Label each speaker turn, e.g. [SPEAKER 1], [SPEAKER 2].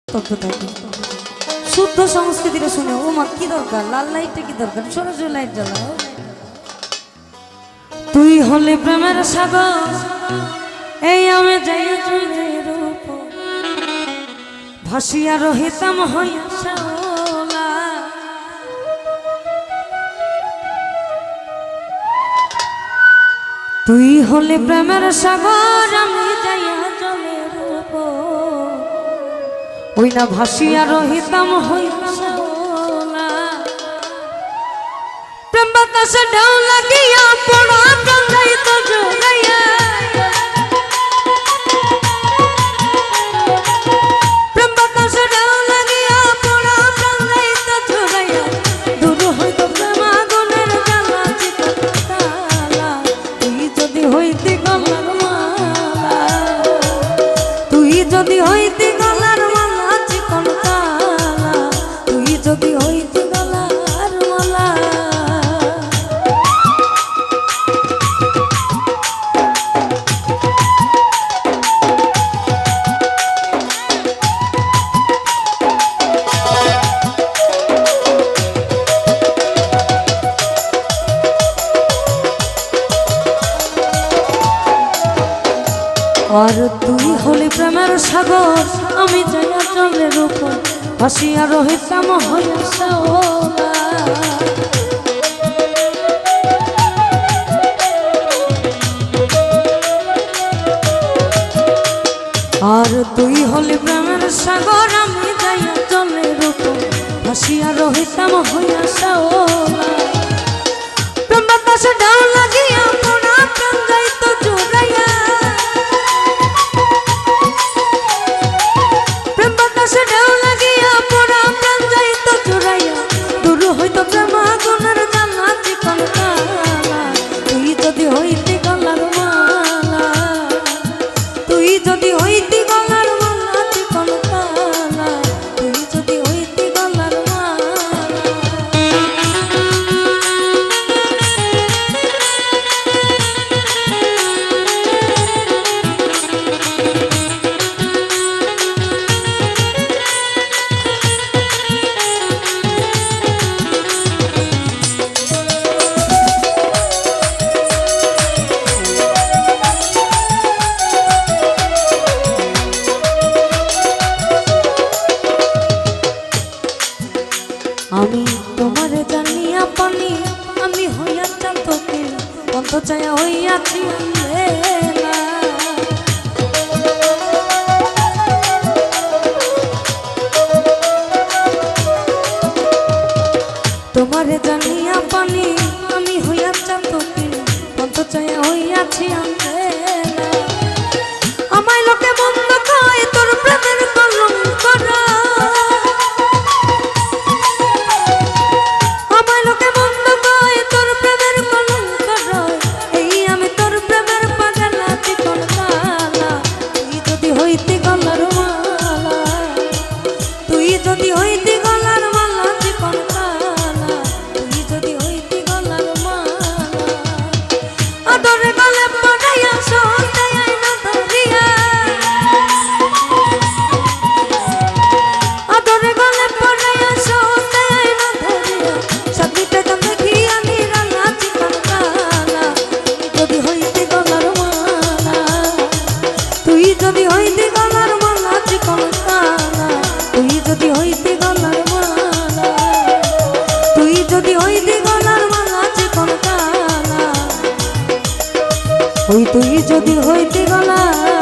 [SPEAKER 1] তথ্য থাকে শুদ্ধ সংস্কৃতিটা শুনে ও মা কি দরকার লাল লাইটটা কি দরকার সরাসরি লাইট জ্বালাও তুই হলে প্রেমের সাগর এই আমি যাই চুলের উপর ভাসিয়া রহিতাম হইয়া শাওলা তুই হলে প্রেমের সাগর আমি যাইয়া জলের উপর ওই না ভাসিয়া রহিতাম হইয়া শাওলা প্রেম বাতাসে ঢেউ লাগিয়া পড়া প্রাণ যাইত জোগাইয়া প্রেম বাতাসে ঢেউ লাগিয়া পড়া প্রাণ যাইত জোগাইয়া দূর হইত প্রেম আগুনের জ্বালা চিকন তালা তুই যদি হইতি গলার মালা তুই যদি হইতি গলার মালা চিকন তালা তুই যদি হইতি গলার মালা আর তুই হলি প্রেমের সাগর আমি যাইয়া জলের উপর ভাসিয়া রহিতাম হইয়া শাওলা আর তুই হলি প্রেমের সাগর আমি যাইয়া জলের উপর ভাসিয়া রহিতাম হইয়া শাওলা প্রেম বাতাসে ঢেউ লাগিয়া পড়া প্রাণ যাইত জোগাইয়া ঢেউ লাগিয়া পড়া প্রাণ যাইত চুরাইয়া দূর হইত প্রেম আগুনের জ্বালা চিকন তালা তুই যদি হইতি গলার মালা তুই যদি হইতি গলার মালা চিকন তালা তুই যদি হইতি গলার মালা আমি তোমারে জানিয়া পানি আমি হইয়া চাঁদকে অন্ত চায়া হইয়াছি আন্দেলা তোমারে জানিয়া পানি আমি হইয়া চাঁদকে অন্ত চায়া হইয়াছি আন্দেলা আমায় লোকে মন্দ কয় তোর প্রেমের কলঙ্ক করা যদি হইতি গলার মালা চিকন তালা তুই যদি হইতি গলার মালা আদরে গলে পড়াইয়া সতে আইনা ধরিয়া আদরে গলে পড়াইয়া সতে আইনা ধরিয়া সাথীতে গান দেখিয়া নিরালা চিকন তালা তুই যদি হইতি গলার মালা তুই যদি হইতি গলার মালা চিকন তালা তুই যদি হইতি গলার মালা তুই যদি হইতি গলার মালা চিকন তালা ওই তুই যদি হইতি গলার